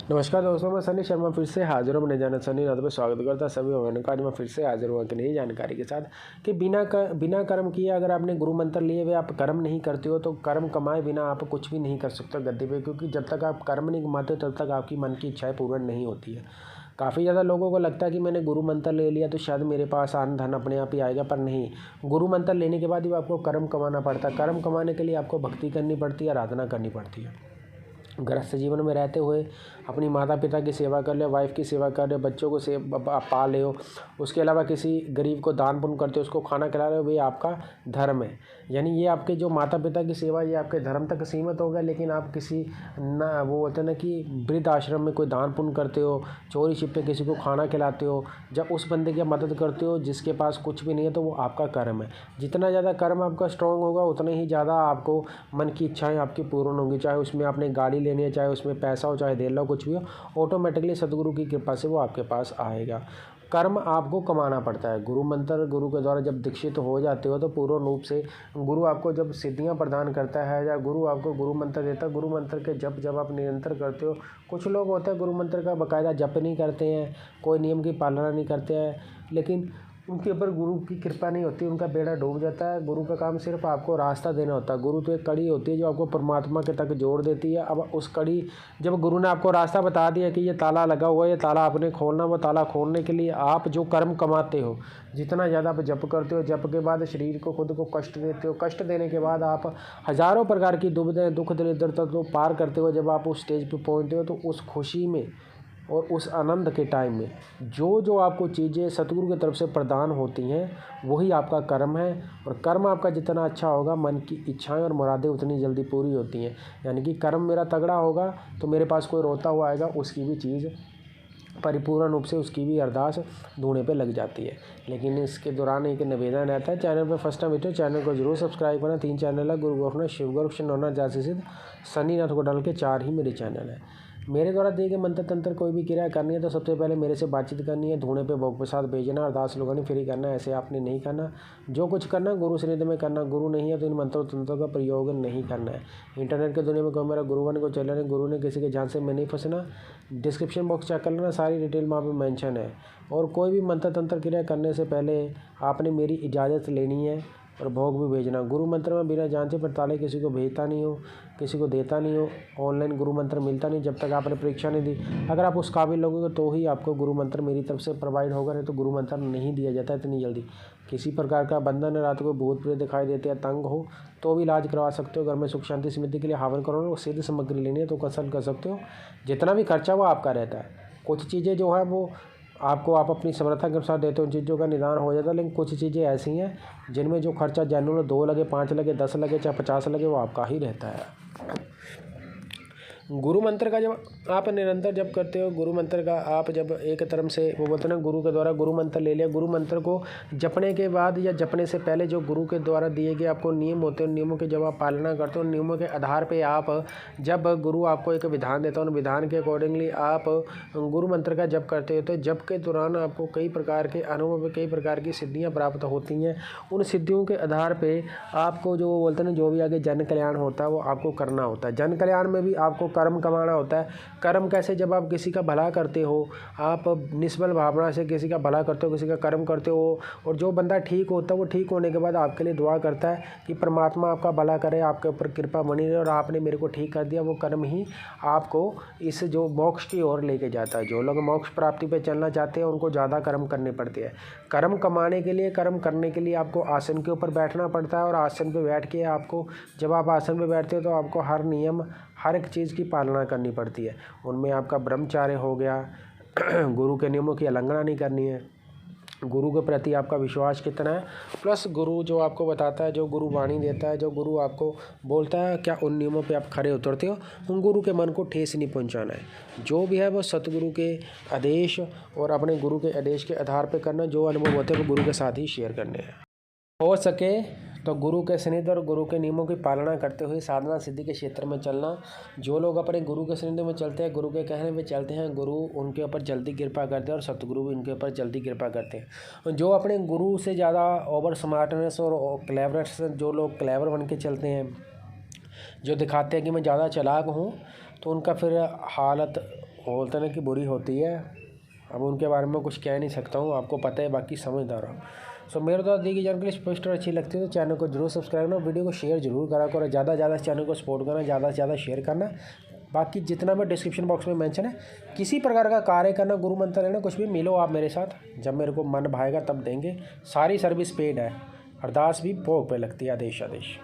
नमस्कार दोस्तों, मैं सनी शर्मा फिर से हाजिर हूँ अपने चैनल सनी नाथ पे स्वागत करता सभी भगवानों का। आज मैं फिर से हाजिर हुआ कि नई जानकारी के साथ कि बिना कर्म किए अगर आपने गुरु मंत्र लिए हुए आप कर्म नहीं करते हो तो कर्म कमाए बिना आप कुछ भी नहीं कर सकते गद्दी पे, क्योंकि जब तक आप कर्म नहीं कमाते तब तक आपकी मन की इच्छाएं पूर्ण नहीं होती है। काफ़ी ज़्यादा लोगों को लगता है कि मैंने गुरु मंत्र ले लिया तो शायद मेरे पास आन धन अपने आप ही आएगा, पर नहीं। गुरु मंत्र लेने के बाद भी आपको कर्म कमाना पड़ता है। कर्म कमाने के लिए आपको भक्ति करनी पड़ती है, आराधना करनी पड़ती है। गृहस्थ जीवन में रहते हुए अपनी माता पिता की सेवा कर ले, वाइफ की सेवा कर ले, बच्चों को पाल ले हो, उसके अलावा किसी गरीब को दान पुण्य करते हो, उसको खाना खिला रहे हो, ये आपका धर्म है। यानी ये आपके जो माता पिता की सेवा ये आपके धर्म तक सीमित होगा। लेकिन आप किसी ना वो होता है ना कि वृद्ध आश्रम में कोई दान पुण्य करते हो, चोरी छिपे किसी को खाना खिलाते हो, जब उस बंदे की मदद करते हो जिसके पास कुछ भी नहीं है, तो वो आपका कर्म है। जितना ज़्यादा कर्म आपका स्ट्रॉन्ग होगा उतना ही ज़्यादा आपको मन की इच्छाएँ आपकी पूर्ण होंगी। चाहे उसमें आपने गाड़ी लेनी है, चाहे उसमें पैसा हो, चाहे दे लो, कुछ भी हो, ऑटोमेटिकली सदगुरु की कृपा से वो आपके पास आएगा। कर्म आपको कमाना पड़ता है। गुरु मंत्र गुरु के द्वारा जब दीक्षित हो जाते हो तो पूर्ण रूप से गुरु आपको जब सिद्धियां प्रदान करता है या गुरु आपको गुरु मंत्र देता है, गुरु मंत्र के जब आप निरंतर करते हो। कुछ लोग होते हैं गुरु मंत्र का बाकायदा जप नहीं करते हैं, कोई नियम की पालना नहीं करते हैं, लेकिन उनके ऊपर गुरु की कृपा नहीं होती, उनका बेड़ा डूब जाता है। गुरु का काम सिर्फ आपको रास्ता देना होता है। गुरु तो एक कड़ी होती है जो आपको परमात्मा के तक जोड़ देती है। अब उस कड़ी जब गुरु ने आपको रास्ता बता दिया कि ये ताला लगा हुआ है, ये ताला आपने खोलना, वो ताला खोलने के लिए आप जो कर्म कमाते हो, जितना ज़्यादा आप जप करते हो, जप के बाद शरीर को खुद को कष्ट देते हो, कष्ट देने के बाद आप हज़ारों प्रकार की दुविधाएं दुख दरिद्रता तो पार करते हो। जब आप उस स्टेज पर पहुँचते हो तो उस खुशी में और उस आनंद के टाइम में जो आपको चीज़ें सतगुरु की तरफ से प्रदान होती हैं वही आपका कर्म है। और कर्म आपका जितना अच्छा होगा मन की इच्छाएं और मुरादें उतनी जल्दी पूरी होती हैं। यानी कि कर्म मेरा तगड़ा होगा तो मेरे पास कोई रोता हुआ आएगा, उसकी भी चीज़ परिपूर्ण रूप से उसकी भी अरदास ढूंढने पे लग जाती है। लेकिन इसके दौरान एक निवेदन रहता है, चैनल पर फर्स्ट टाइम बैठे चैनल को जरूर सब्सक्राइब करना। 3 चैनल है, गुरु गोरखनाथ, शिव गुरु, नौना जासी सिद्ध, सनी नाथ को डाल के 4 ही मेरे चैनल है। मेरे द्वारा दिए गए मंत्र तंत्र कोई भी क्रिया करनी है तो सबसे पहले मेरे से बातचीत करनी है, धूने पे भोग प्रसाद भेजना, अरदास लगानी, फ्री करना। ऐसे आपने नहीं करना। जो कुछ करना गुरु सानिध्य में करना। गुरु नहीं है तो इन मंत्रों तंत्रों का प्रयोग नहीं करना है। इंटरनेट के दुनिया में कोई मेरा गुरु बने को चला नहीं, गुरु ने किसी के जान से मैं नहीं फंसना। डिस्क्रिप्शन बॉक्स चेक कर लेना, सारी डिटेल वहाँ पर मैंशन है। और कोई भी मंत्र तंत्र क्रिया करने से पहले आपने मेरी इजाज़त लेनी है और भोग भी भेजना। गुरु मंत्र में बिना जांचे पड़ताले किसी को भेजता नहीं हो, किसी को देता नहीं हो। ऑनलाइन गुरु मंत्र मिलता नहीं जब तक आपने परीक्षा नहीं दी। अगर आप उस काबिल लोगे तो ही आपको गुरु मंत्र मेरी तरफ से प्रोवाइड होगा, नहीं तो गुरु मंत्र नहीं दिया जाता इतनी जल्दी। किसी प्रकार का बंधन है, रात को भूत प्रेत दिखाई देते हैं, तंग हो तो भी इलाज करवा सकते हो। घर में सुख शांति समृद्धि के लिए हवन करो, सिद्ध सामग्री लेनी है तो कंसल्ट कर सकते हो। जितना भी खर्चा वो आपका रहता है। कुछ चीज़ें जो है वो आपको आप अपनी समर्था के अनुसार देते हो, उन चीज़ों का निदान हो जाता है। लेकिन कुछ चीज़ें ऐसी हैं जिनमें जो खर्चा जेन्युइन 2 लगे, 5 लगे, 10 लगे, चाहे 50 लगे, वो आपका ही रहता है। गुरु मंत्र का जब आप निरंतर जप करते हो, गुरु मंत्र का आप जब एक तरफ से वो बोलते हैं ना, गुरु के द्वारा गुरु मंत्र ले लिया। गुरु मंत्र को जपने के बाद या जपने से पहले जो गुरु के द्वारा दिए गए आपको नियम होते हैं, नियमों की जब आप पालना करते हो, नियमों के आधार पे आप जब गुरु आपको एक विधान देता है, उन विधान के अकॉर्डिंगली आप गुरु मंत्र का जप करते हो तो जप के दौरान आपको कई प्रकार के अनुभव, कई प्रकार की सिद्धियाँ प्राप्त होती हैं। उन सिद्धियों के आधार पर आपको जो बोलते हैं ना, जो भी आगे जन कल्याण होता है वो आपको करना होता है। जन कल्याण में भी आपको कर्म कमाना होता है। कर्म कैसे? जब आप किसी का भला करते हो, आप निस्बल भावना से किसी का भला करते हो, किसी का कर्म करते हो, और जो बंदा ठीक होता है वो ठीक होने के बाद आपके लिए दुआ करता है कि परमात्मा आपका भला करे, आपके ऊपर कृपा बनी रहे और आपने मेरे को ठीक कर दिया। वो कर्म ही आपको इस जो मोक्ष की ओर लेके जाता है। जो लोग मोक्ष प्राप्ति पे चलना चाहते हैं उनको ज़्यादा कर्म करने पड़ते हैं। कर्म कमाने के लिए, कर्म करने के लिए आपको आसन के ऊपर बैठना पड़ता है, और आसन पे बैठ के आपको, जब आप आसन पे बैठते हो तो आपको हर नियम, हर एक चीज़ की पालना करनी पड़ती है। उनमें आपका ब्रह्मचार्य हो गया, गुरु के नियमों की उल्लंघना नहीं करनी है, गुरु के प्रति आपका विश्वास कितना है, प्लस गुरु जो आपको बताता है, जो गुरु वाणी देता है, जो गुरु आपको बोलता है, क्या उन नियमों पे आप खरे उतरते हो। उन गुरु के मन को ठेस नहीं पहुंचाना है। जो भी है वो सतगुरु के आदेश और अपने गुरु के आदेश के आधार पे करना। जो अनुभव होते हैं वो गुरु के साथ ही शेयर करने हैं। हो सके तो गुरु के सानिध्य और गुरु के नियमों की पालना करते हुए साधना सिद्धि के क्षेत्र में चलना। जो लोग अपने गुरु के सानिध्य में चलते हैं, गुरु के कहने में चलते हैं, गुरु उनके ऊपर जल्दी कृपा करते हैं और सतगुरु भी उनके ऊपर जल्दी कृपा करते हैं। जो अपने गुरु से ज़्यादा ओवर स्मार्टनेस और क्लेवरनेस, जो लोग क्लेवर बन के चलते हैं, जो दिखाते हैं कि मैं ज़्यादा चालाक हूँ, तो उनका फिर हालत बोलते ना कि बुरी होती है। अब उनके बारे में कुछ कह नहीं सकता हूँ, आपको पता है, बाकी समझदार हूँ। सो मेरे द्वारा दी गई जानकारी स्पष्ट और अच्छी लगती है तो चैनल को जरूर सब्सक्राइब करना, वीडियो को शेयर जरूर करा करो, ज़्यादा से ज़्यादा चैनल को सपोर्ट करना, ज़्यादा से ज़्यादा शेयर करना। बाकी जितना भी डिस्क्रिप्शन बॉक्स में मेंशन है, किसी प्रकार का कार्य करना, गुरु मंत्र लेना, कुछ भी, मिलो आप मेरे साथ, जब मेरे को मन भाएगा तब देंगे। सारी सर्विस पेड है, अरदास भी भोग पे लगती है, आदेश आदेश।